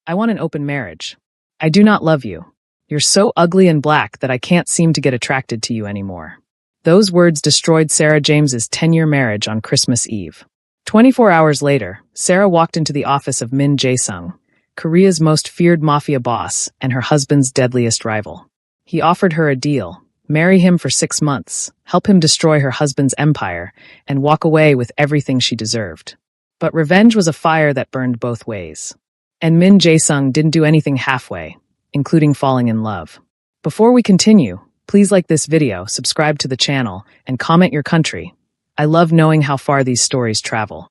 I want an open marriage. I do not love you. You're so ugly and black that I can't seem to get attracted to you anymore. Those words destroyed Sarah James's 10-year marriage on Christmas Eve. 24 hours later, Sarah walked into the office of Min Jae-sung, Korea's most feared mafia boss and her husband's deadliest rival. He offered her a deal: marry him for 6 months, help him destroy her husband's empire, and walk away with everything she deserved. But revenge was a fire that burned both ways. And Min Jae-sung didn't do anything halfway, including falling in love. Before we continue, please like this video, subscribe to the channel, and comment your country. I love knowing how far these stories travel.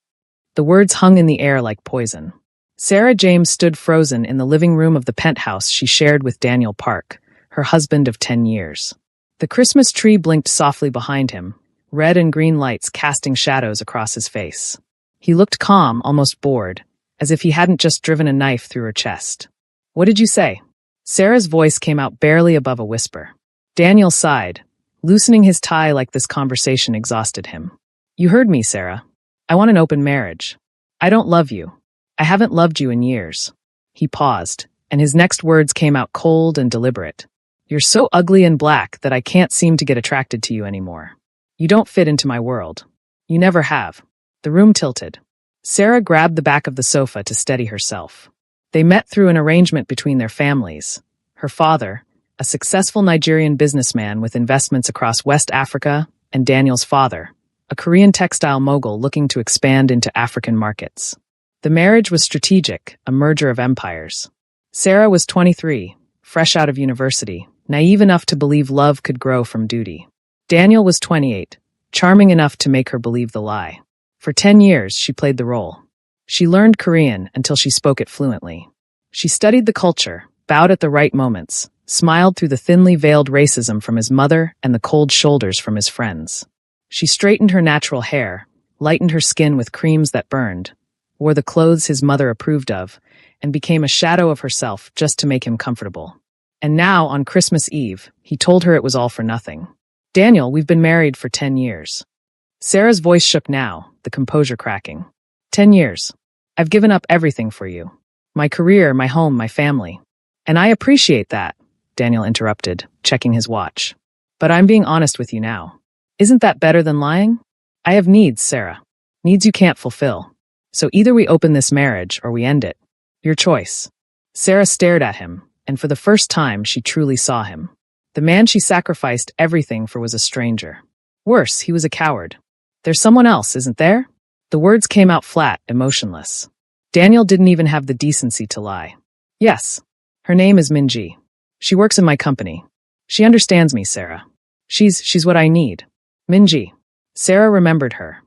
The words hung in the air like poison. Sarah James stood frozen in the living room of the penthouse she shared with Daniel Park, her husband of 10 years. The Christmas tree blinked softly behind him, red and green lights casting shadows across his face. He looked calm, almost bored, as if he hadn't just driven a knife through her chest. "What did you say?" Sarah's voice came out barely above a whisper. Daniel sighed, loosening his tie like this conversation exhausted him. "You heard me, Sarah. I want an open marriage. I don't love you. I haven't loved you in years." He paused, and his next words came out cold and deliberate. "You're so ugly and black that I can't seem to get attracted to you anymore. You don't fit into my world. You never have." The room tilted. Sarah grabbed the back of the sofa to steady herself. They met through an arrangement between their families. Her father, a successful Nigerian businessman with investments across West Africa, and Daniel's father, a Korean textile mogul looking to expand into African markets. The marriage was strategic, a merger of empires. Sarah was 23, fresh out of university, naive enough to believe love could grow from duty. Daniel was 28, charming enough to make her believe the lie. For 10 years, she played the role. She learned Korean until she spoke it fluently. She studied the culture, bowed at the right moments, smiled through the thinly veiled racism from his mother and the cold shoulders from his friends. She straightened her natural hair, lightened her skin with creams that burned, wore the clothes his mother approved of, and became a shadow of herself just to make him comfortable. And now, on Christmas Eve, he told her it was all for nothing. "Daniel, we've been married for 10 years. Sarah's voice shook now, the composure cracking. 10 years. I've given up everything for you. My career, my home, my family. And I appreciate that," Daniel interrupted, checking his watch. "But I'm being honest with you now. Isn't that better than lying? I have needs, Sarah. Needs you can't fulfill. So either we open this marriage or we end it. Your choice." Sarah stared at him, and for the first time she truly saw him. The man she sacrificed everything for was a stranger. Worse, he was a coward. "There's someone else, isn't there?" The words came out flat, emotionless. Daniel didn't even have the decency to lie. "Yes. Her name is Minji. She works in my company. She understands me, Sarah. She's what I need." Minji. Sarah remembered her.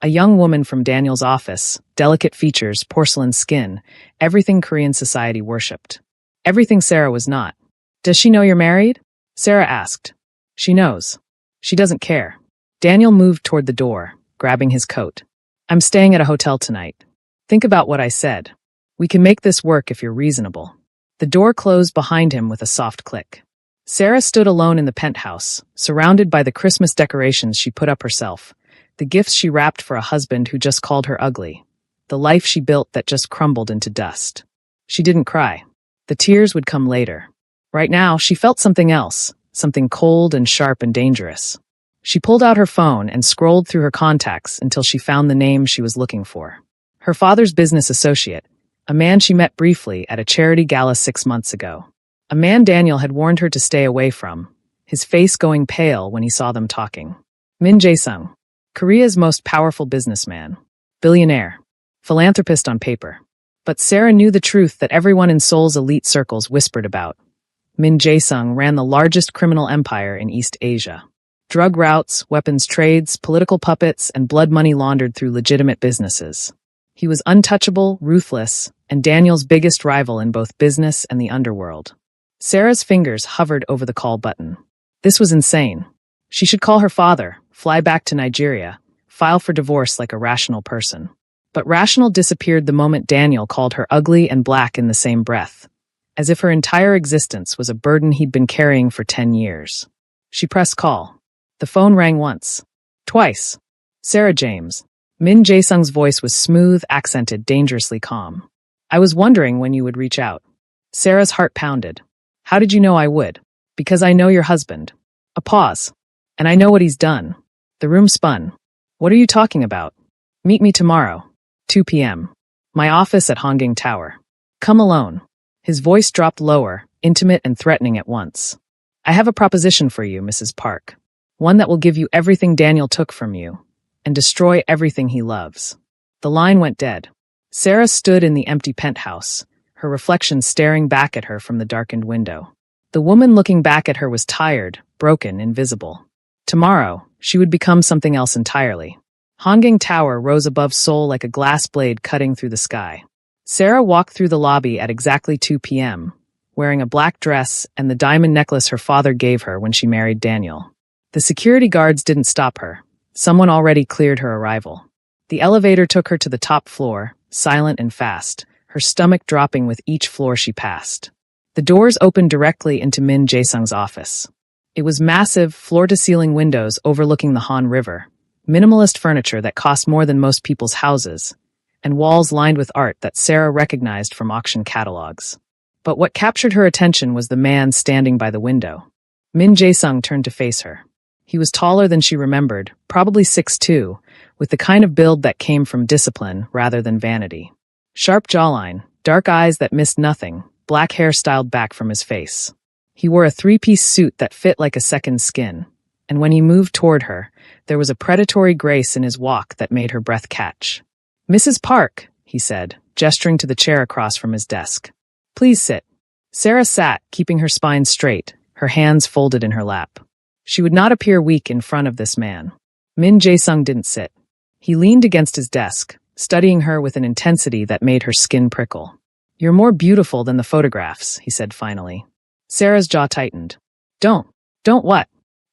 A young woman from Daniel's office, delicate features, porcelain skin, everything Korean society worshipped. Everything Sarah was not. "Does she know you're married?" Sarah asked. "She knows. She doesn't care." Daniel moved toward the door, grabbing his coat. "I'm staying at a hotel tonight. Think about what I said. We can make this work if you're reasonable." The door closed behind him with a soft click. Sarah stood alone in the penthouse, surrounded by the Christmas decorations she put up herself, the gifts she wrapped for a husband who just called her ugly, the life she built that just crumbled into dust. She didn't cry. The tears would come later. Right now, she felt something else, something cold and sharp and dangerous. She pulled out her phone and scrolled through her contacts until she found the name she was looking for. Her father's business associate, a man she met briefly at a charity gala 6 months ago. A man Daniel had warned her to stay away from, his face going pale when he saw them talking. Min Jae-sung, Korea's most powerful businessman, billionaire, philanthropist on paper. But Sarah knew the truth that everyone in Seoul's elite circles whispered about. Min Jae-sung ran the largest criminal empire in East Asia. Drug routes, weapons trades, political puppets, and blood money laundered through legitimate businesses. He was untouchable, ruthless, and Daniel's biggest rival in both business and the underworld. Sarah's fingers hovered over the call button. This was insane. She should call her father, fly back to Nigeria, file for divorce like a rational person. But rational disappeared the moment Daniel called her ugly and black in the same breath, as if her entire existence was a burden he'd been carrying for 10 years. She pressed call. The phone rang once. Twice. Sarah James. Min Jae-sung's voice was smooth, accented, dangerously calm. I was wondering when you would reach out. Sarah's heart pounded. How did you know I would? Because I know your husband. A pause. And I know what he's done. The room spun. What are you talking about? Meet me tomorrow. 2 p.m. My office at Honging Tower. Come alone. His voice dropped lower, intimate and threatening at once. I have a proposition for you, Mrs. Park. One that will give you everything Daniel took from you, and destroy everything he loves. The line went dead. Sarah stood in the empty penthouse, her reflection staring back at her from the darkened window. The woman looking back at her was tired, broken, invisible. Tomorrow, she would become something else entirely. Honging Tower rose above Seoul like a glass blade cutting through the sky. Sarah walked through the lobby at exactly 2 p.m., wearing a black dress and the diamond necklace her father gave her when she married Daniel. The security guards didn't stop her. Someone already cleared her arrival. The elevator took her to the top floor, silent and fast, her stomach dropping with each floor she passed. The doors opened directly into Min Jae-sung's office. It was massive, floor-to-ceiling windows overlooking the Han River, minimalist furniture that cost more than most people's houses, and walls lined with art that Sarah recognized from auction catalogs. But what captured her attention was the man standing by the window. Min Jae-sung turned to face her. He was taller than she remembered, probably 6'2", with the kind of build that came from discipline rather than vanity. Sharp jawline, dark eyes that missed nothing, black hair styled back from his face. He wore a three-piece suit that fit like a second skin, and when he moved toward her, there was a predatory grace in his walk that made her breath catch. "Mrs. Park," he said, gesturing to the chair across from his desk. "Please sit." Sarah sat, keeping her spine straight, her hands folded in her lap. She would not appear weak in front of this man. Min Jae-sung didn't sit. He leaned against his desk, studying her with an intensity that made her skin prickle. "You're more beautiful than the photographs," he said finally. Sarah's jaw tightened. Don't what?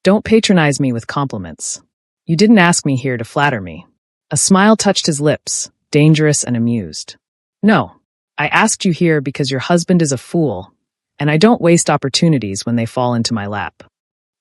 Don't patronize me with compliments. You didn't ask me here to flatter me." A smile touched his lips, dangerous and amused. "No, I asked you here because your husband is a fool, and I don't waste opportunities when they fall into my lap."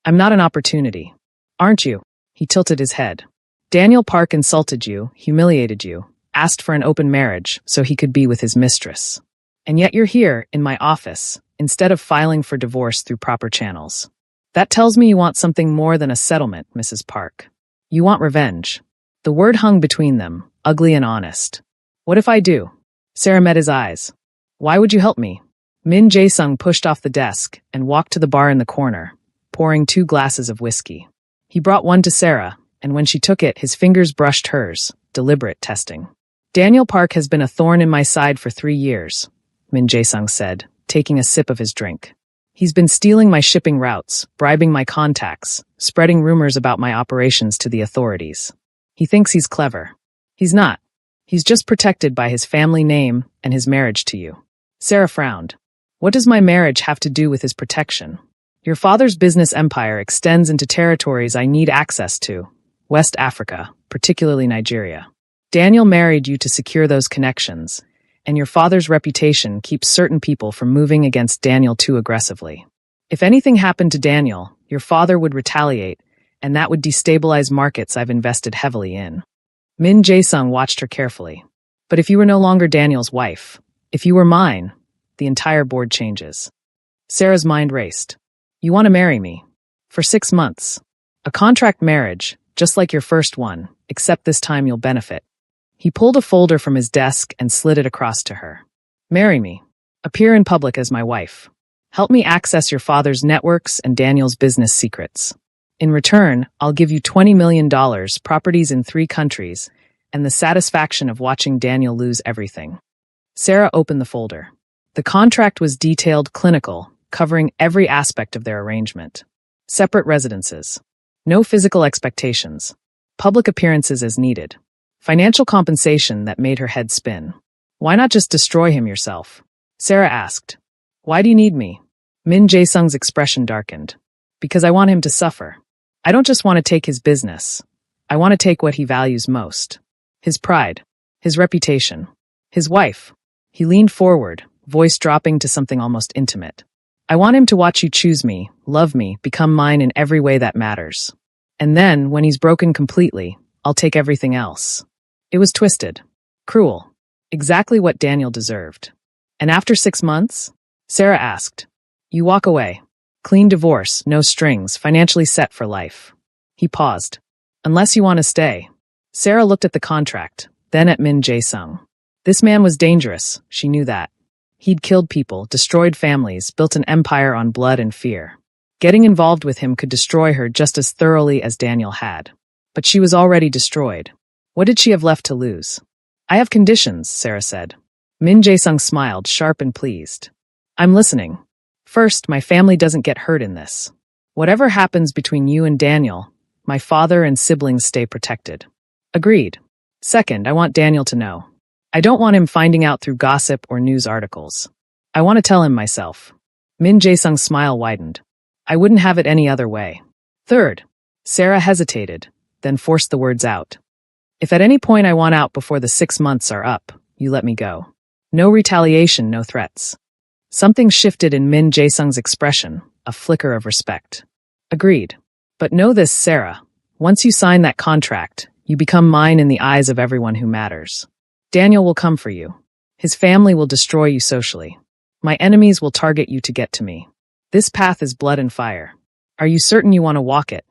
"I'm not an opportunity. Aren't you?" He tilted his head. "Daniel Park insulted you, humiliated you, asked for an open marriage so he could be with his mistress. And yet you're here, in my office, instead of filing for divorce through proper channels. That tells me you want something more than a settlement, Mrs. Park. You want revenge." The word hung between them, ugly and honest. "What if I do?" Sarah met his eyes. "Why would you help me?" Min Jae-sung pushed off the desk and walked to the bar in the corner, pouring 2 glasses of whiskey. He brought one to Sarah, and when she took it, his fingers brushed hers, deliberate testing. "Daniel Park has been a thorn in my side for 3 years, Min Jae-sung said, taking a sip of his drink. "He's been stealing my shipping routes, bribing my contacts, spreading rumors about my operations to the authorities. He thinks he's clever. He's not. He's just protected by his family name and his marriage to you." Sarah frowned. "What does my marriage have to do with his protection? Your father's business empire extends into territories I need access to, West Africa, particularly Nigeria. Daniel married you to secure those connections, and your father's reputation keeps certain people from moving against Daniel too aggressively. If anything happened to Daniel, your father would retaliate, and that would destabilize markets I've invested heavily in." Min Jae-sung watched her carefully. "But if you were no longer Daniel's wife, if you were mine, the entire board changes." Sarah's mind raced. "You want to marry me? For 6 months. A contract marriage, just like your first one, except this time you'll benefit." He pulled a folder from his desk and slid it across to her. "Marry me. Appear in public as my wife. Help me access your father's networks and Daniel's business secrets. In return, I'll give you $20 million, properties in 3 countries, and the satisfaction of watching Daniel lose everything." Sarah opened the folder. The contract was detailed, clinical, covering every aspect of their arrangement. Separate residences. No physical expectations. Public appearances as needed. Financial compensation that made her head spin. "Why not just destroy him yourself?" Sarah asked. "Why do you need me?" Min Jae-sung's expression darkened. "Because I want him to suffer. I don't just want to take his business. I want to take what he values most. His pride. His reputation. His wife." He leaned forward, voice dropping to something almost intimate. "I want him to watch you choose me, love me, become mine in every way that matters. And then, when he's broken completely, I'll take everything else." It was twisted. Cruel. Exactly what Daniel deserved. And after 6 months? Sarah asked. You walk away. Clean divorce, no strings, financially set for life. He paused. Unless you want to stay. Sarah looked at the contract, then at Min Jae-sung. This man was dangerous, she knew that. He'd killed people, destroyed families, built an empire on blood and fear. Getting involved with him could destroy her just as thoroughly as Daniel had. But she was already destroyed. What did she have left to lose? I have conditions, Sarah said. Min Jae-sung smiled, sharp and pleased. I'm listening. First, my family doesn't get hurt in this. Whatever happens between you and Daniel, my father and siblings stay protected. Agreed. Second, I want Daniel to know. I don't want him finding out through gossip or news articles. I want to tell him myself. Min Jae-sung's smile widened. I wouldn't have it any other way. Third, Sarah hesitated, then forced the words out. If at any point I want out before the 6 months are up, you let me go. No retaliation, no threats. Something shifted in Min Jae-sung's expression, a flicker of respect. Agreed. But know this, Sarah. Once you sign that contract, you become mine in the eyes of everyone who matters. Daniel will come for you. His family will destroy you socially. My enemies will target you to get to me. This path is blood and fire. Are you certain you want to walk it?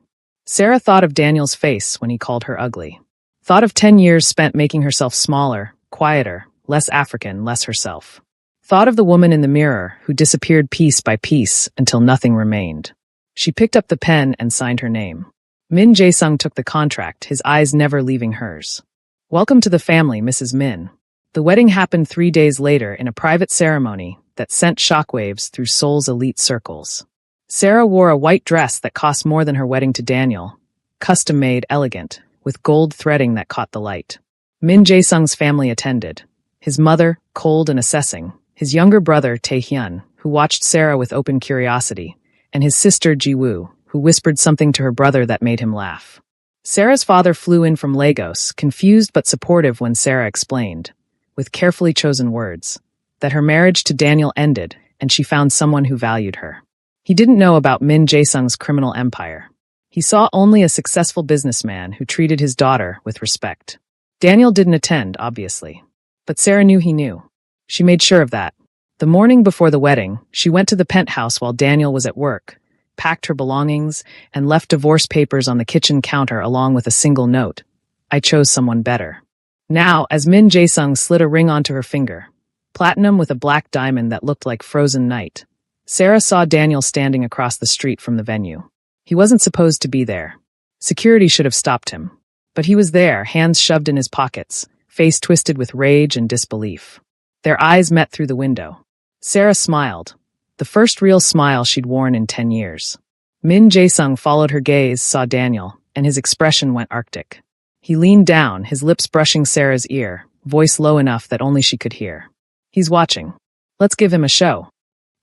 Sarah thought of Daniel's face when he called her ugly. Thought of 10 years spent making herself smaller, quieter, less African, less herself. Thought of the woman in the mirror who disappeared piece by piece until nothing remained. She picked up the pen and signed her name. Min Jae-sung took the contract, his eyes never leaving hers. Welcome to the family, Mrs. Min. The wedding happened 3 days later in a private ceremony that sent shockwaves through Seoul's elite circles. Sarah wore a white dress that cost more than her wedding to Daniel, custom-made, elegant, with gold threading that caught the light. Min Jae-sung's family attended. His mother, cold and assessing, his younger brother, Tae-hyun, who watched Sarah with open curiosity, and his sister, Ji-woo, who whispered something to her brother that made him laugh. Sarah's father flew in from Lagos, confused but supportive when Sarah explained, with carefully chosen words, that her marriage to Daniel ended and she found someone who valued her. He didn't know about Min Jae-sung's criminal empire. He saw only a successful businessman who treated his daughter with respect. Daniel didn't attend, obviously. But Sarah knew he knew. She made sure of that. The morning before the wedding, she went to the penthouse while Daniel was at work, packed her belongings, and left divorce papers on the kitchen counter along with a single note. I chose someone better. Now, as Min Jae-sung slid a ring onto her finger, platinum with a black diamond that looked like frozen night, Sarah saw Daniel standing across the street from the venue. He wasn't supposed to be there. Security should have stopped him. But he was there, hands shoved in his pockets, face twisted with rage and disbelief. Their eyes met through the window. Sarah smiled, the first real smile she'd worn in 10 years. Min Jae-sung followed her gaze, saw Daniel, and his expression went arctic. He leaned down, his lips brushing Sarah's ear, voice low enough that only she could hear. He's watching. Let's give him a show.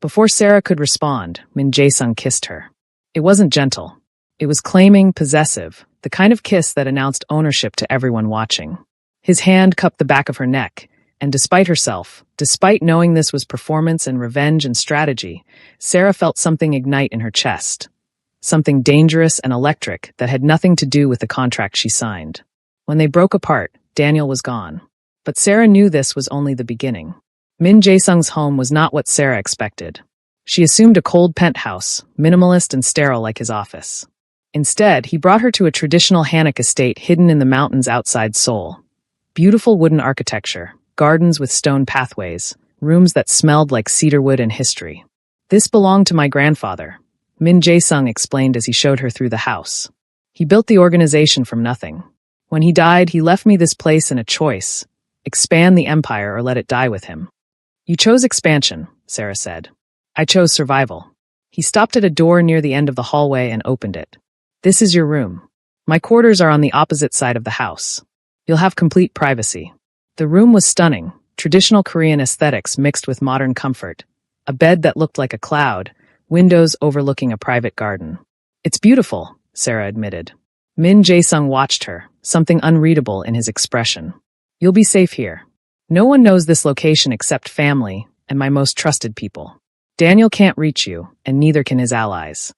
Before Sarah could respond, Min Jae-sung kissed her. It wasn't gentle. It was claiming, possessive, the kind of kiss that announced ownership to everyone watching. His hand cupped the back of her neck, and despite herself, despite knowing this was performance and revenge and strategy, Sarah felt something ignite in her chest. Something dangerous and electric that had nothing to do with the contract she signed. When they broke apart, Daniel was gone. But Sarah knew this was only the beginning. Min Jae-sung's home was not what Sarah expected. She assumed a cold penthouse, minimalist and sterile like his office. Instead, he brought her to a traditional Hanok estate hidden in the mountains outside Seoul. Beautiful wooden architecture, gardens with stone pathways, rooms that smelled like cedarwood and history. This belonged to my grandfather, Min Jae-sung explained as he showed her through the house. He built the organization from nothing. When he died, he left me this place and a choice: expand the empire or let it die with him. You chose expansion, Sarah said. I chose survival. He stopped at a door near the end of the hallway and opened it. This is your room. My quarters are on the opposite side of the house. You'll have complete privacy. The room was stunning, traditional Korean aesthetics mixed with modern comfort. A bed that looked like a cloud, windows overlooking a private garden. It's beautiful, Sarah admitted. Min Jae-sung watched her, something unreadable in his expression. You'll be safe here. No one knows this location except family and my most trusted people. Daniel can't reach you, and neither can his allies.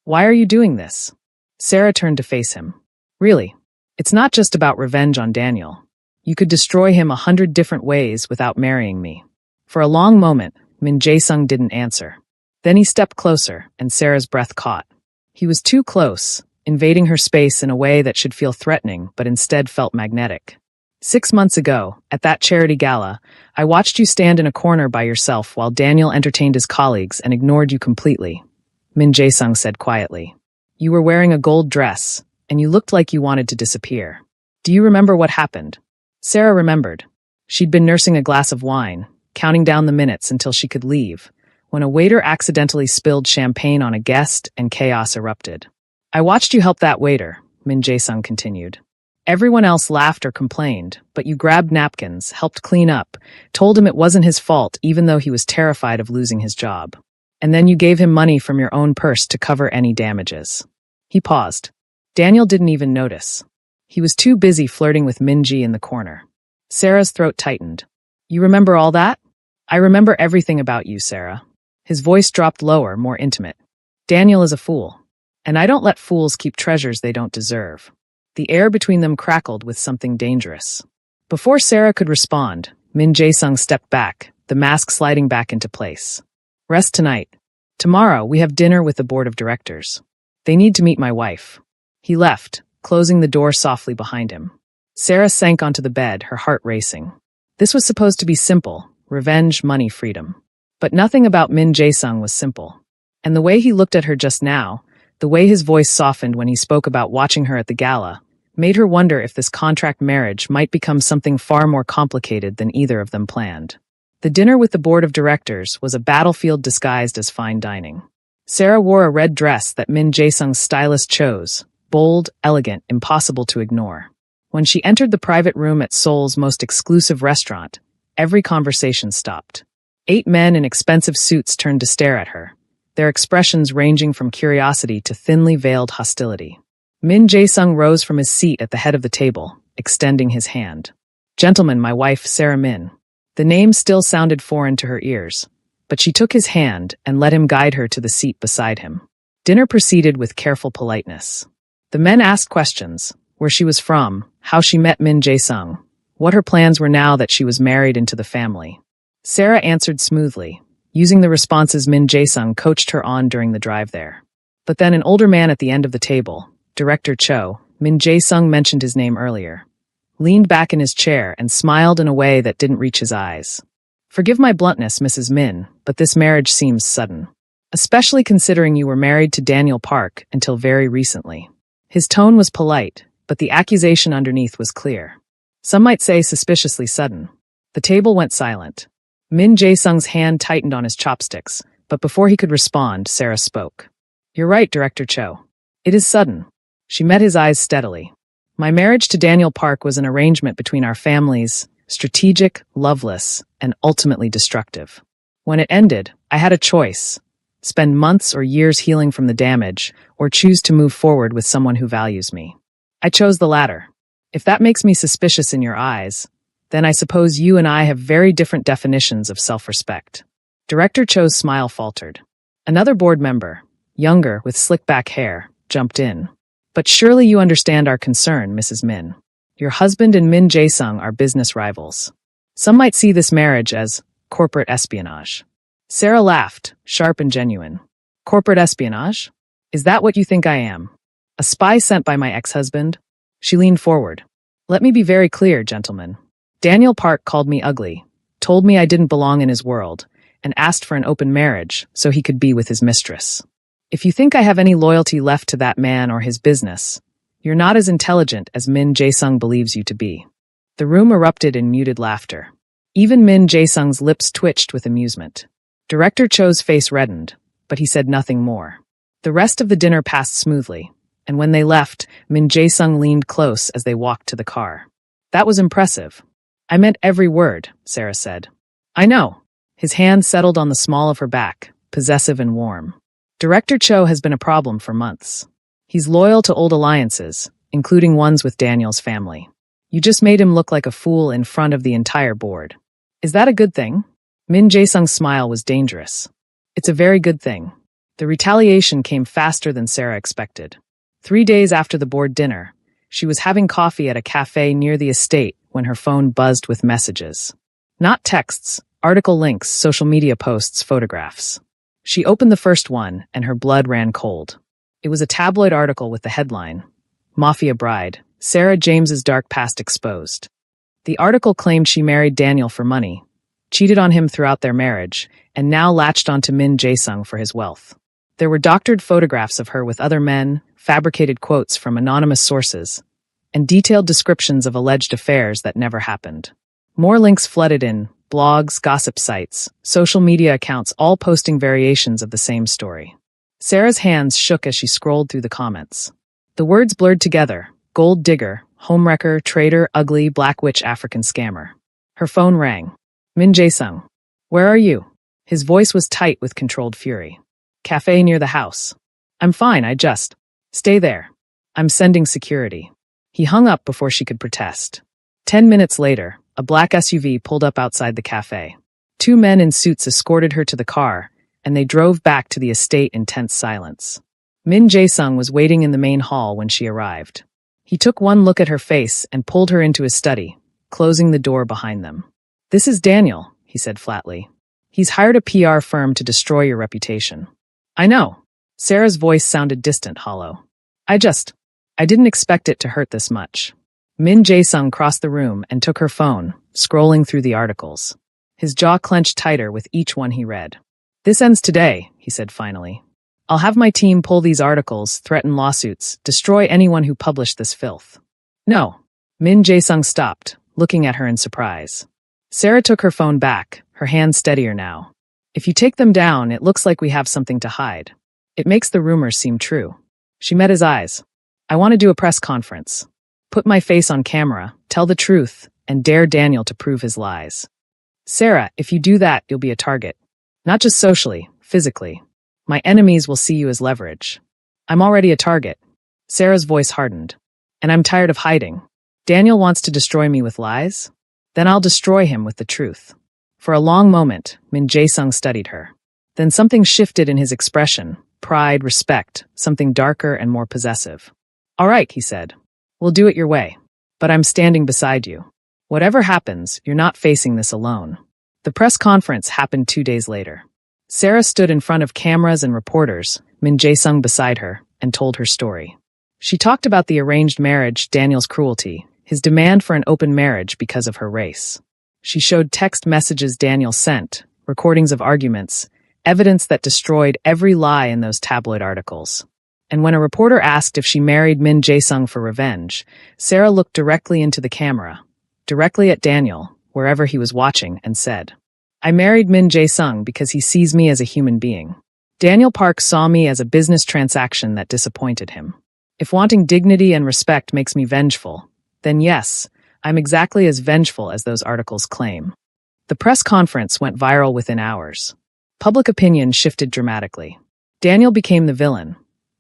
Why are you doing this? Sarah turned to face him. Really, it's not just about revenge on Daniel. You could destroy him 100 different ways without marrying me. For a long moment, Min Jae-sung didn't answer. Then he stepped closer, and Sarah's breath caught. He was too close, invading her space in a way that should feel threatening but instead felt magnetic. 6 months ago, at that charity gala, I watched you stand in a corner by yourself while Daniel entertained his colleagues and ignored you completely, Min Jae-sung said quietly. You were wearing a gold dress, and you looked like you wanted to disappear. Do you remember what happened? Sarah remembered. She'd been nursing a glass of wine, counting down the minutes until she could leave, when a waiter accidentally spilled champagne on a guest and chaos erupted. I watched you help that waiter, Min Jae-sung continued. Everyone else laughed or complained, but you grabbed napkins, helped clean up, told him it wasn't his fault even though he was terrified of losing his job. And then you gave him money from your own purse to cover any damages. He paused. Daniel didn't even notice. He was too busy flirting with Min-ji in the corner. Sarah's throat tightened. You remember all that? I remember everything about you, Sarah. His voice dropped lower, more intimate. Daniel is a fool. And I don't let fools keep treasures they don't deserve. The air between them crackled with something dangerous. Before Sarah could respond, Min Jae-sung stepped back, the mask sliding back into place. Rest tonight. Tomorrow, we have dinner with the board of directors. They need to meet my wife. He left, closing the door softly behind him. Sarah sank onto the bed, her heart racing. This was supposed to be simple: revenge, money, freedom. But nothing about Min Jae-sung was simple. And the way he looked at her just now, the way his voice softened when he spoke about watching her at the gala, made her wonder if this contract marriage might become something far more complicated than either of them planned. The dinner with the board of directors was a battlefield disguised as fine dining. Sarah wore a red dress that Min Jae-sung's stylist chose, bold, elegant, impossible to ignore. When she entered the private room at Seoul's most exclusive restaurant, every conversation stopped. 8 men in expensive suits turned to stare at her, their expressions ranging from curiosity to thinly veiled hostility. Min Jae-sung rose from his seat at the head of the table, extending his hand. Gentlemen, my wife, Sarah Min. The name still sounded foreign to her ears, but she took his hand and let him guide her to the seat beside him. Dinner proceeded with careful politeness. The men asked questions: where she was from, how she met Min Jae-sung, what her plans were now that she was married into the family. Sarah answered smoothly, using the responses Min Jae-sung coached her on during the drive there. But then an older man at the end of the table, Director Cho, Min Jae-sung mentioned his name earlier, leaned back in his chair and smiled in a way that didn't reach his eyes. Forgive my bluntness, Mrs. Min, but this marriage seems sudden. Especially considering you were married to Daniel Park until very recently. His tone was polite, but the accusation underneath was clear. Some might say suspiciously sudden. The table went silent. Min Jae-sung's hand tightened on his chopsticks, but before he could respond, Sarah spoke. You're right, Director Cho. It is sudden. She met his eyes steadily. My marriage to Daniel Park was an arrangement between our families, strategic, loveless, and ultimately destructive. When it ended, I had a choice: spend months or years healing from the damage, or choose to move forward with someone who values me. I chose the latter. If that makes me suspicious in your eyes, then I suppose you and I have very different definitions of self-respect. Director Cho's smile faltered. Another board member, younger, with slick-back hair, jumped in. But surely you understand our concern, Mrs. Min. Your husband and Min Jae-sung are business rivals. Some might see this marriage as corporate espionage. Sarah laughed, sharp and genuine. Corporate espionage? Is that what you think I am? A spy sent by my ex-husband? She leaned forward. Let me be very clear, gentlemen. Daniel Park called me ugly, told me I didn't belong in his world, and asked for an open marriage so he could be with his mistress. If you think I have any loyalty left to that man or his business, you're not as intelligent as Min Jae-sung believes you to be. The room erupted in muted laughter. Even Min Jae-sung's lips twitched with amusement. Director Cho's face reddened, but he said nothing more. The rest of the dinner passed smoothly, and when they left, Min Jae-sung leaned close as they walked to the car. That was impressive. I meant every word, Sarah said. I know. His hand settled on the small of her back, possessive and warm. Director Cho has been a problem for months. He's loyal to old alliances, including ones with Daniel's family. You just made him look like a fool in front of the entire board. Is that a good thing? Min Jae-sung's smile was dangerous. It's a very good thing. The retaliation came faster than Sarah expected. 3 days after the board dinner, she was having coffee at a cafe near the estate when her phone buzzed with messages. Not texts, Article links, social media posts, photographs. She opened the first one, and her blood ran cold. It was a tabloid article with the headline, Mafia Bride, Sarah James's Dark Past Exposed. The article claimed she married Daniel for money, cheated on him throughout their marriage, and now latched onto Min Jae-sung for his wealth. There were doctored photographs of her with other men, fabricated quotes from anonymous sources, and detailed descriptions of alleged affairs that never happened. More links flooded in, blogs, gossip sites, social media accounts all posting variations of the same story. Sarah's hands shook as she scrolled through the comments. The words blurred together: gold digger, homewrecker, traitor, ugly, black witch, African scammer. Her phone rang. Min Jae-sung. Where are you? His voice was tight with controlled fury. Cafe near the house. I'm fine, I just. Stay there. I'm sending security. He hung up before she could protest. 10 minutes later, a black SUV pulled up outside the cafe. Two men in suits escorted her to the car, and they drove back to the estate in tense silence. Min Jae-sung was waiting in the main hall when she arrived. He took one look at her face and pulled her into his study, closing the door behind them. This is Daniel, he said flatly. He's hired a PR firm to destroy your reputation. I know. Sarah's voice sounded distant, hollow. I didn't expect it to hurt this much. Min Jae-sung crossed the room and took her phone, scrolling through the articles. His jaw clenched tighter with each one he read. This ends today, he said finally. I'll have my team pull these articles, threaten lawsuits, destroy anyone who published this filth. No. Min Jae-sung stopped, looking at her in surprise. Sarah took her phone back, her hand steadier now. If you take them down, it looks like we have something to hide. It makes the rumors seem true. She met his eyes. I want to do a press conference. Put my face on camera, tell the truth, and dare Daniel to prove his lies. Sarah, if you do that, you'll be a target. Not just socially, physically. My enemies will see you as leverage. I'm already a target. Sarah's voice hardened. And I'm tired of hiding. Daniel wants to destroy me with lies? Then I'll destroy him with the truth. For a long moment, Min Jae-sung studied her. Then something shifted in his expression. Pride, respect, something darker and more possessive. All right, he said. We'll do it your way. But I'm standing beside you. Whatever happens, you're not facing this alone. The press conference happened 2 days later. Sarah stood in front of cameras and reporters, Min Jae-sung beside her, and told her story. She talked about the arranged marriage, Daniel's cruelty, his demand for an open marriage because of her race. She showed text messages Daniel sent, recordings of arguments, evidence that destroyed every lie in those tabloid articles. And when a reporter asked if she married Min Jae-sung for revenge, Sarah looked directly into the camera, directly at Daniel, wherever he was watching, and said, I married Min Jae-sung because he sees me as a human being. Daniel Park saw me as a business transaction that disappointed him. If wanting dignity and respect makes me vengeful, then yes, I'm exactly as vengeful as those articles claim. The press conference went viral within hours. Public opinion shifted dramatically. Daniel became the villain,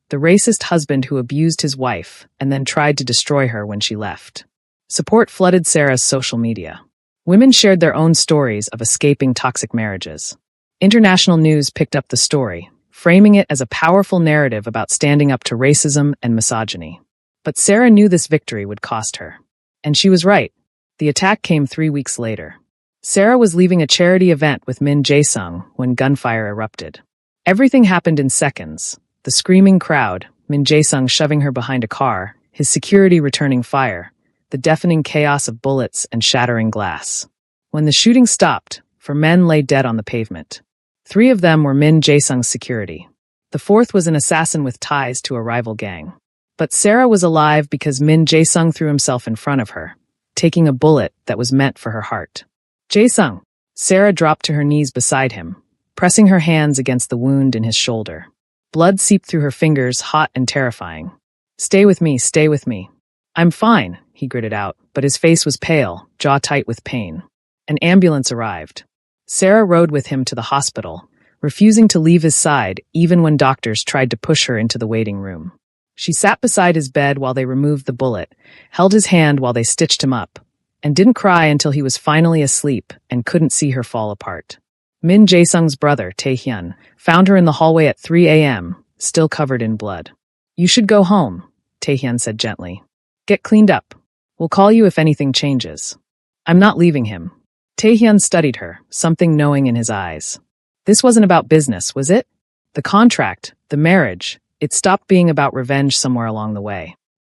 the racist husband who abused his wife and then tried to destroy her when she left. Support flooded Sarah's social media. Women shared their own stories of escaping toxic marriages. International news picked up the story, framing it as a powerful narrative about standing up to racism and misogyny. But Sarah knew this victory would cost her. And she was right. The attack came 3 weeks later. Sarah was leaving a charity event with Min Jae-sung when gunfire erupted. Everything happened in seconds. The screaming crowd, Min Jae-sung shoving her behind a car, his security returning fire, the deafening chaos of bullets and shattering glass. When the shooting stopped, 4 men lay dead on the pavement. 3 of them were Min Jae-sung's security. The 4th was an assassin with ties to a rival gang. But Sarah was alive because Min Jae-sung threw himself in front of her, taking a bullet that was meant for her heart. Jae-sung. Sarah dropped to her knees beside him, pressing her hands against the wound in his shoulder. Blood seeped through her fingers, hot and terrifying. Stay with me, stay with me. I'm fine, he gritted out, but his face was pale, jaw tight with pain. An ambulance arrived. Sarah rode with him to the hospital, refusing to leave his side even when doctors tried to push her into the waiting room. She sat beside his bed while they removed the bullet, held his hand while they stitched him up, and didn't cry until he was finally asleep and couldn't see her fall apart. Min Jae-sung's brother, Tae-hyun, found her in the hallway at 3 a.m., still covered in blood. You should go home, Tae-hyun said gently. Get cleaned up. We'll call you if anything changes. I'm not leaving him. Taehyun studied her, something knowing in his eyes. This wasn't about business, was it? The contract, the marriage, it stopped being about revenge somewhere along the way.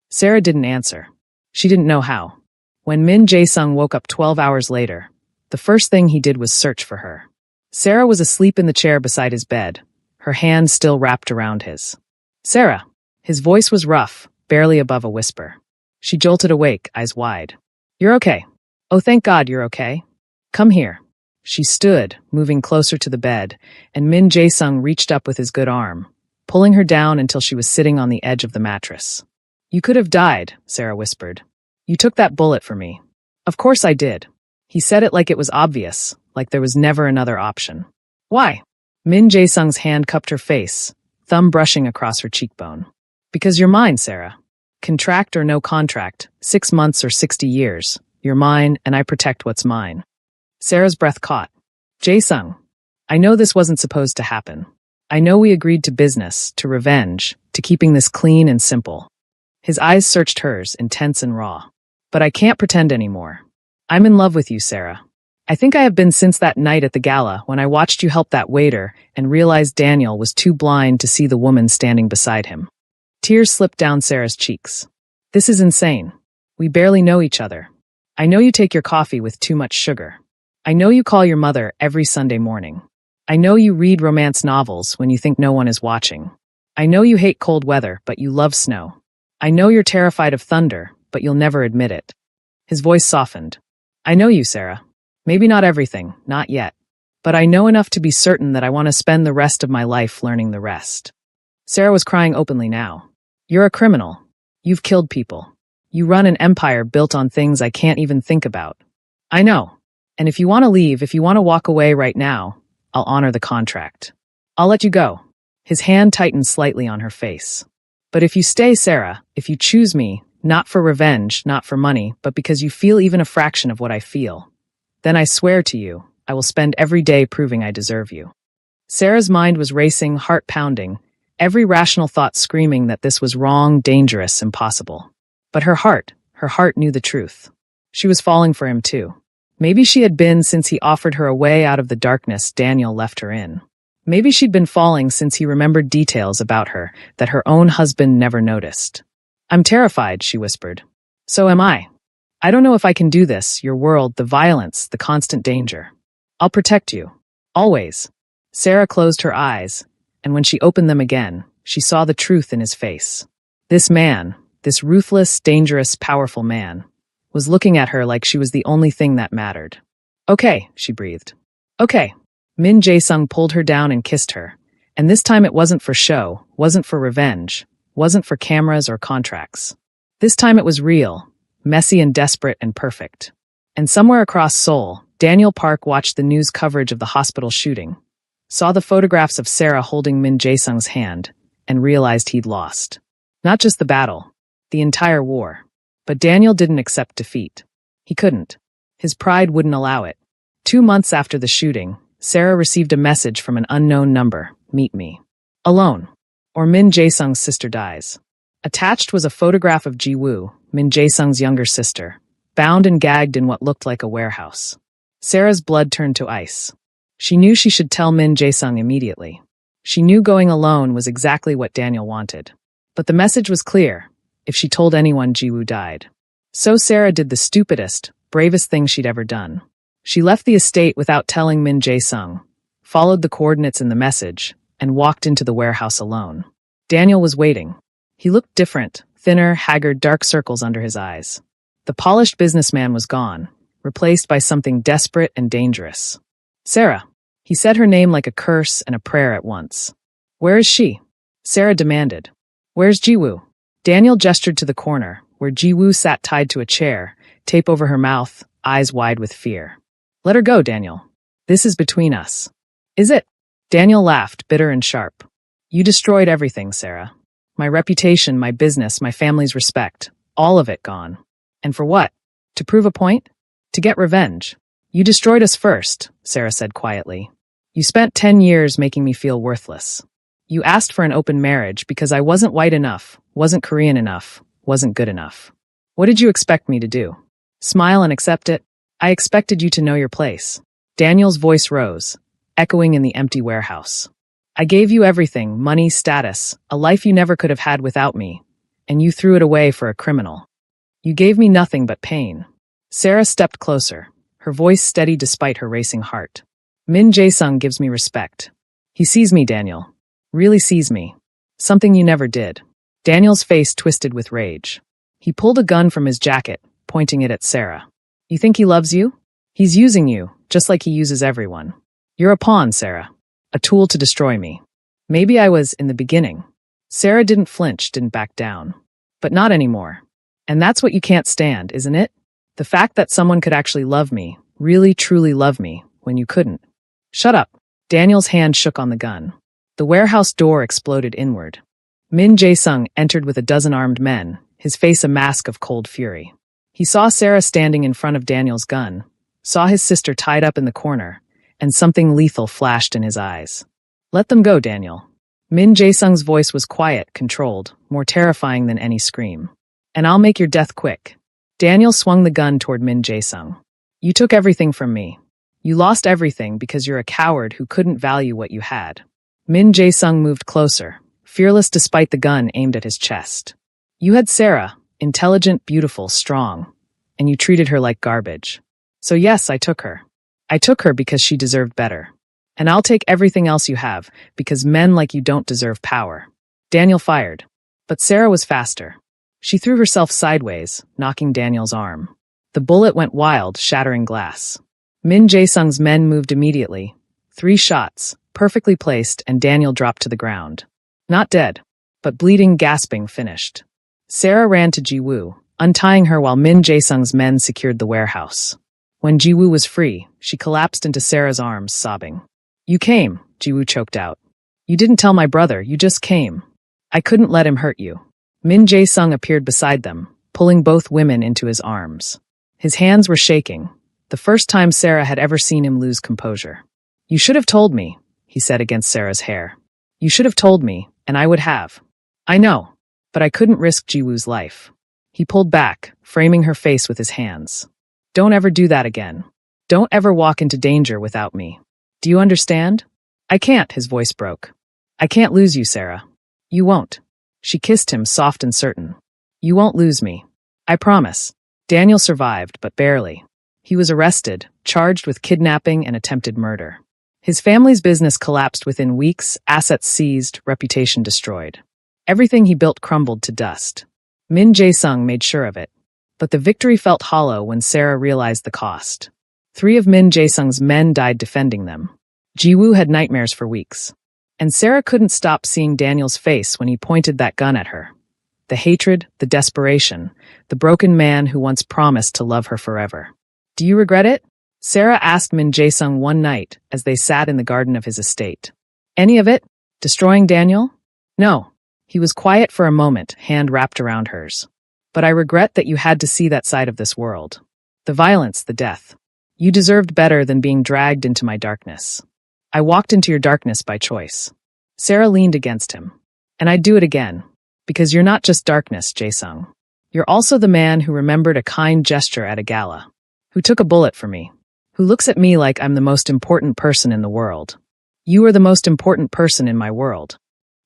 Sarah didn't answer. She didn't know how. When Min Jae-sung woke up 12 hours later, the first thing he did was search for her. Sarah was asleep in the chair beside his bed, her hand still wrapped around his. Sarah! His voice was rough, barely above a whisper. She jolted awake, eyes wide. You're okay. Oh, thank God you're okay. Come here. She stood, moving closer to the bed, and Min Jae-sung reached up with his good arm, pulling her down until she was sitting on the edge of the mattress. You could have died, Sarah whispered. You took that bullet for me. Of course I did. He said it like it was obvious, like there was never another option. Why? Min Jae-sung's hand cupped her face, thumb brushing across her cheekbone. Because you're mine, Sarah. Contract or no contract, 6 months or 60 years, you're mine and I protect what's mine. Sarah's breath caught. Jae-sung, I know this wasn't supposed to happen. I know we agreed to business, to revenge, to keeping this clean and simple. His eyes searched hers, intense and raw. But I can't pretend anymore. I'm in love with you, Sarah. I think I have been since that night at the gala when I watched you help that waiter and realized Daniel was too blind to see the woman standing beside him. Tears slipped down Sarah's cheeks. This is insane. We barely know each other. I know you take your coffee with too much sugar. I know you call your mother every Sunday morning. I know you read romance novels when you think no one is watching. I know you hate cold weather, but you love snow. I know you're terrified of thunder, but you'll never admit it. His voice softened. I know you, Sarah. Maybe not everything, not yet. But I know enough to be certain that I want to spend the rest of my life learning the rest. Sarah was crying openly now. You're a criminal. You've killed people. You run an empire built on things I can't even think about. I know. And if you want to leave, if you want to walk away right now, I'll honor the contract. I'll let you go. His hand tightened slightly on her face. But if you stay, Sarah, if you choose me, not for revenge, not for money, but because you feel even a fraction of what I feel, then I swear to you, I will spend every day proving I deserve you. Sarah's mind was racing, heart pounding, every rational thought screaming that this was wrong, dangerous, impossible. But her heart knew the truth. She was falling for him too. Maybe she had been since he offered her a way out of the darkness Daniel left her in. Maybe she'd been falling since he remembered details about her that her own husband never noticed. I'm terrified, she whispered. So am I. I don't know if I can do this, your world, the violence, the constant danger. I'll protect you. Always. Sarah closed her eyes, and when she opened them again, she saw the truth in his face. This man, this ruthless, dangerous, powerful man, was looking at her like she was the only thing that mattered. Okay, she breathed. Okay. Min Jae-sung pulled her down and kissed her. And this time it wasn't for show, wasn't for revenge, wasn't for cameras or contracts. This time it was real, messy and desperate and perfect. And somewhere across Seoul, Daniel Park watched the news coverage of the hospital shooting, saw the photographs of Sarah holding Min Jae-sung's hand, and realized he'd lost. Not just the battle, the entire war. But Daniel didn't accept defeat. He couldn't. His pride wouldn't allow it. 2 months after the shooting, Sarah received a message from an unknown number, meet me. Alone. Or Min Jae-sung's sister dies. Attached was a photograph of Ji-woo, Min Jae-sung's younger sister, bound and gagged in what looked like a warehouse. Sarah's blood turned to ice. She knew she should tell Min Jae-sung immediately. She knew going alone was exactly what Daniel wanted. But the message was clear. If she told anyone, Ji-woo died. So Sarah did the stupidest, bravest thing she'd ever done. She left the estate without telling Min Jae-sung, followed the coordinates in the message, and walked into the warehouse alone. Daniel was waiting. He looked different, thinner, haggard, dark circles under his eyes. The polished businessman was gone, replaced by something desperate and dangerous. Sarah. He said her name like a curse and a prayer at once. Where is she? Sarah demanded. Where's Ji-woo? Daniel gestured to the corner, where Ji-woo sat tied to a chair, tape over her mouth, eyes wide with fear. Let her go, Daniel. This is between us. Is it? Daniel laughed, bitter and sharp. You destroyed everything, Sarah. My reputation, my business, my family's respect. All of it gone. And for what? To prove a point? To get revenge. You destroyed us first, Sarah said quietly. You spent 10 years making me feel worthless. You asked for an open marriage because I wasn't white enough, wasn't Korean enough, wasn't good enough. What did you expect me to do? Smile and accept it? I expected you to know your place. Daniel's voice rose, echoing in the empty warehouse. I gave you everything, money, status, a life you never could have had without me, and you threw it away for a criminal. You gave me nothing but pain. Sarah stepped closer, her voice steady despite her racing heart. Min Jae-sung gives me respect. He sees me, Daniel. Really sees me. Something you never did. Daniel's face twisted with rage. He pulled a gun from his jacket, pointing it at Sarah. You think he loves you? He's using you, just like he uses everyone. You're a pawn, Sarah. A tool to destroy me. Maybe I was in the beginning. Sarah didn't flinch, didn't back down. But not anymore. And that's what you can't stand, isn't it? The fact that someone could actually love me, really truly love me, when you couldn't. Shut up. Daniel's hand shook on the gun. The warehouse door exploded inward. Min Jae-sung entered with a dozen armed men, his face a mask of cold fury. He saw Sarah standing in front of Daniel's gun, saw his sister tied up in the corner, and something lethal flashed in his eyes. Let them go, Daniel. Min Jae-sung's voice was quiet, controlled, more terrifying than any scream. And I'll make your death quick. Daniel swung the gun toward Min Jae-sung. You took everything from me. You lost everything because you're a coward who couldn't value what you had. Min Jae-sung moved closer, fearless despite the gun aimed at his chest. You had Sarah, intelligent, beautiful, strong, and you treated her like garbage. So yes, I took her. I took her because she deserved better. And I'll take everything else you have, because men like you don't deserve power. Daniel fired. But Sarah was faster. She threw herself sideways, knocking Daniel's arm. The bullet went wild, shattering glass. Min Jae-sung's men moved immediately. 3 shots, perfectly placed, and Daniel dropped to the ground. Not dead, but bleeding, gasping, finished. Sarah ran to Ji-woo, untying her while Min Jae-sung's men secured the warehouse. When Ji-woo was free, she collapsed into Sarah's arms, sobbing. You came, Ji-woo choked out. You didn't tell my brother, you just came. I couldn't let him hurt you. Min Jae-sung appeared beside them, pulling both women into his arms. His hands were shaking, the first time Sarah had ever seen him lose composure. You should have told me, he said against Sarah's hair. You should have told me, and I would have. I know, but I couldn't risk Ji-woo's life. He pulled back, framing her face with his hands. Don't ever do that again. Don't ever walk into danger without me. Do you understand? I can't, his voice broke. I can't lose you, Sarah. You won't. She kissed him, soft and certain. You won't lose me. I promise. Daniel survived, but barely. He was arrested, charged with kidnapping and attempted murder. His family's business collapsed within weeks, assets seized, reputation destroyed. Everything he built crumbled to dust. Min Jae-sung made sure of it. But the victory felt hollow when Sarah realized the cost. 3 of Min Jae-sung's men died defending them. Ji-woo had nightmares for weeks. And Sarah couldn't stop seeing Daniel's face when he pointed that gun at her. The hatred, the desperation, the broken man who once promised to love her forever. Do you regret it? Sarah asked Min Jae-sung one night as they sat in the garden of his estate. Any of it? Destroying Daniel? No. He was quiet for a moment, hand wrapped around hers. But I regret that you had to see that side of this world. The violence, the death. You deserved better than being dragged into my darkness. I walked into your darkness by choice. Sarah leaned against him. And I'd do it again. Because you're not just darkness, Jae-sung. You're also the man who remembered a kind gesture at a gala. Who took a bullet for me. Who looks at me like I'm the most important person in the world. You are the most important person in my world.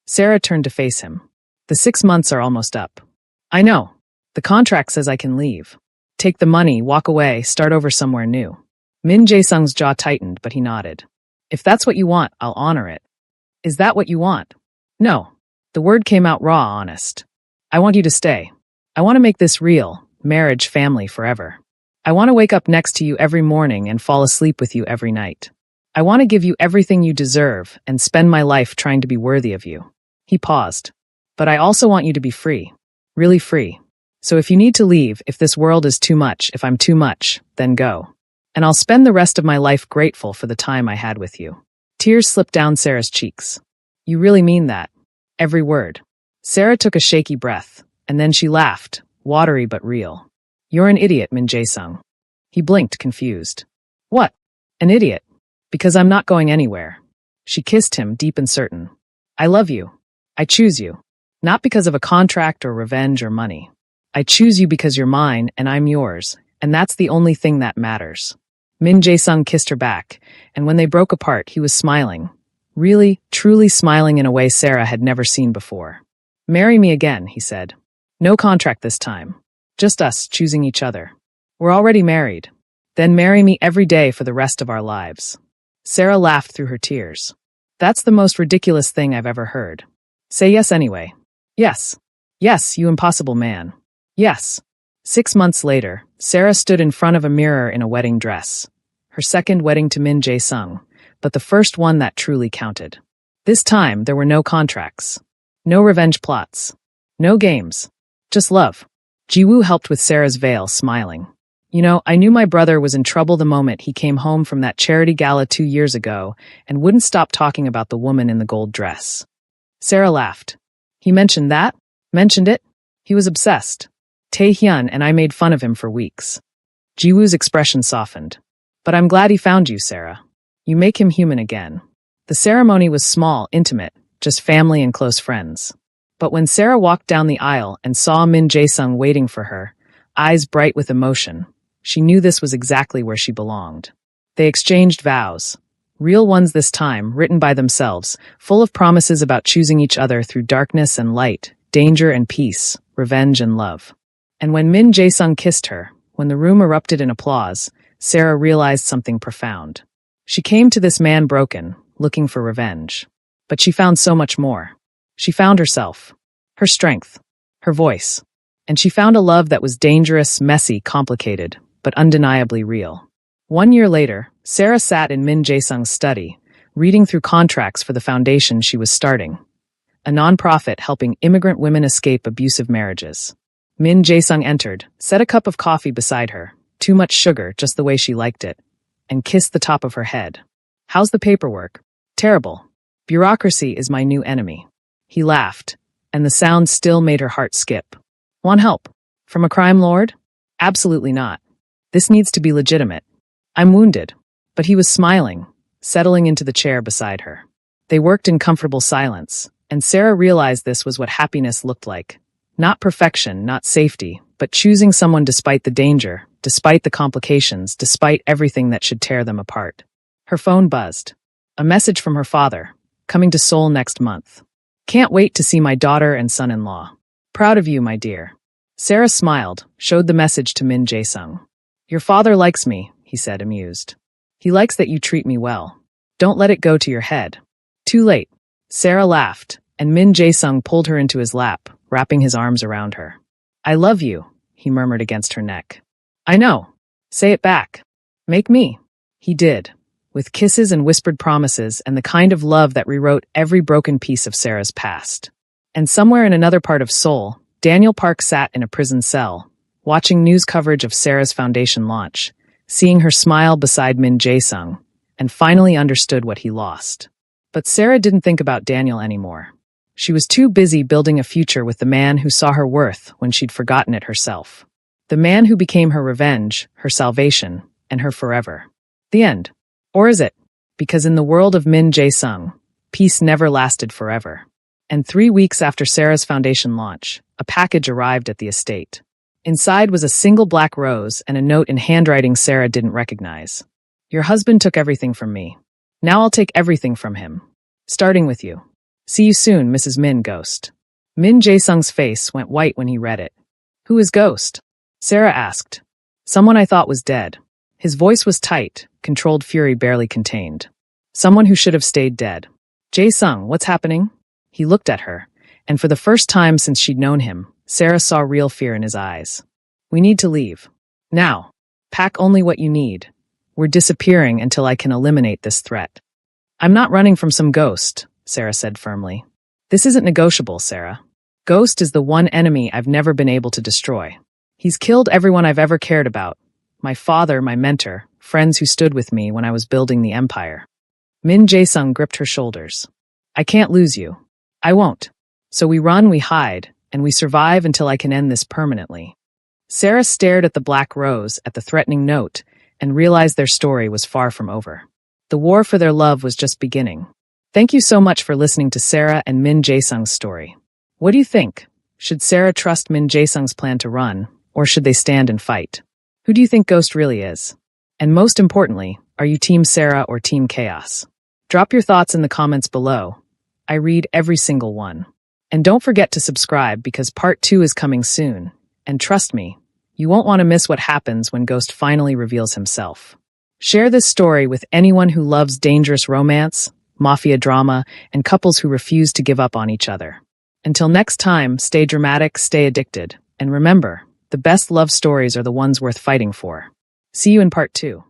Sarah turned to face him. The 6 months are almost up. I know. The contract says I can leave. Take the money, walk away, start over somewhere new. Min Jae-sung's jaw tightened, but he nodded. If that's what you want, I'll honor it. Is that what you want? No. The word came out raw, honest. I want you to stay. I want to make this real, marriage, family, forever. I want to wake up next to you every morning and fall asleep with you every night. I want to give you everything you deserve and spend my life trying to be worthy of you. He paused. But I also want you to be free. Really free. So if you need to leave, if this world is too much, if I'm too much, then go. And I'll spend the rest of my life grateful for the time I had with you. Tears slipped down Sarah's cheeks. You really mean that? Every word. Sarah took a shaky breath, and then she laughed, watery but real. You're an idiot, Min Jae-sung. He blinked, confused. What? An idiot? Because I'm not going anywhere. She kissed him, deep and certain. I love you. I choose you. Not because of a contract or revenge or money. I choose you because you're mine and I'm yours, And that's the only thing that matters. Min Jae-sung kissed her back, and when they broke apart, he was smiling. Really, truly smiling in a way Sarah had never seen before. "Marry me again," he said. "No contract this time. Just us choosing each other. We're already married. Then marry me every day for the rest of our lives." Sarah laughed through her tears. "That's the most ridiculous thing I've ever heard. Say yes anyway." "Yes. Yes, you impossible man. Yes." 6 months later, Sarah stood in front of a mirror in a wedding dress. Her second wedding to Min Jae-sung, but the first one that truly counted. This time, there were no contracts. No revenge plots. No games. Just love. Ji-woo helped with Sarah's veil, smiling. "You know, I knew my brother was in trouble the moment he came home from that charity gala 2 years ago and wouldn't stop talking about the woman in the gold dress." Sarah laughed. "He mentioned that? Mentioned it? He was obsessed. Tae-hyun and I made fun of him for weeks." Ji-woo's expression softened. "But I'm glad he found you, Sarah. You make him human again." The ceremony was small, intimate, just family and close friends. But when Sarah walked down the aisle and saw Min Jae-sung waiting for her, eyes bright with emotion, she knew this was exactly where she belonged. They exchanged vows. Real ones this time, written by themselves, full of promises about choosing each other through darkness and light, danger and peace, revenge and love. And when Min Jae-sung kissed her, when the room erupted in applause, Sarah realized something profound. She came to this man broken, looking for revenge. But she found so much more. She found herself, her strength, her voice. And she found a love that was dangerous, messy, complicated, but undeniably real. 1 year later, Sarah sat in Min Jae-sung's study, reading through contracts for the foundation she was starting, a nonprofit helping immigrant women escape abusive marriages. Min Jae-sung entered, set a cup of coffee beside her, too much sugar just the way she liked it, and kissed the top of her head. "How's the paperwork?" "Terrible. Bureaucracy is my new enemy." He laughed, and the sound still made her heart skip. "Want help? From a crime lord?" "Absolutely not. This needs to be legitimate. I'm wounded." But he was smiling, settling into the chair beside her. They worked in comfortable silence, and Sarah realized this was what happiness looked like. Not perfection, not safety, but choosing someone despite the danger, despite the complications, despite everything that should tear them apart. Her phone buzzed. A message from her father, coming to Seoul next month. "Can't wait to see my daughter and son-in-law. Proud of you, my dear." Sarah smiled, showed the message to Min Jae-sung. "Your father likes me," he said, amused. "He likes that you treat me well. Don't let it go to your head." Too late. Sarah laughed, and Min Jae-sung pulled her into his lap, wrapping his arms around her. "I love you," he murmured against her neck. "I know. Say it back. Make me." He did, with kisses and whispered promises and the kind of love that rewrote every broken piece of Sarah's past. And somewhere in another part of Seoul, Daniel Park sat in a prison cell, watching news coverage of Sarah's foundation launch, seeing her smile beside Min Jae-sung, and finally understood what he lost. But Sarah didn't think about Daniel anymore. She was too busy building a future with the man who saw her worth when she'd forgotten it herself. The man who became her revenge, her salvation, and her forever. The end. Or is it? Because in the world of Min Jae-sung, peace never lasted forever. And 3 weeks after Sarah's foundation launch, a package arrived at the estate. Inside was a single black rose and a note in handwriting Sarah didn't recognize. "Your husband took everything from me. Now I'll take everything from him. Starting with you. See you soon, Mrs. Min Ghost." Min Jae-sung's face went white when he read it. "Who is Ghost?" Sarah asked. "Someone I thought was dead." His voice was tight, controlled fury barely contained. "Someone who should have stayed dead." "Jae-sung, what's happening?" He looked at her, and for the first time since she'd known him, Sarah saw real fear in his eyes. "We need to leave. Now. Pack only what you need. We're disappearing until I can eliminate this threat." "I'm not running from some ghost," Sarah said firmly. "This isn't negotiable, Sarah. Ghost is the one enemy I've never been able to destroy. He's killed everyone I've ever cared about. My father, my mentor, friends who stood with me when I was building the empire." Min Jae-sung gripped her shoulders. "I can't lose you. I won't. So we run, we hide, and we survive until I can end this permanently." Sarah stared at the black rose, at the threatening note, and realized their story was far from over. The war for their love was just beginning. Thank you so much for listening to Sarah and Min Jae-sung's story. What do you think? Should Sarah trust Min Jae-sung's plan to run, or should they stand and fight? Who do you think Ghost really is? And most importantly, are you Team Sarah or Team Chaos? Drop your thoughts in the comments below. I read every single one. And don't forget to subscribe because part 2 is coming soon. And trust me, you won't want to miss what happens when Ghost finally reveals himself. Share this story with anyone who loves dangerous romance, mafia drama, and couples who refuse to give up on each other. Until next time, stay dramatic, stay addicted, and remember, the best love stories are the ones worth fighting for. See you in part 2.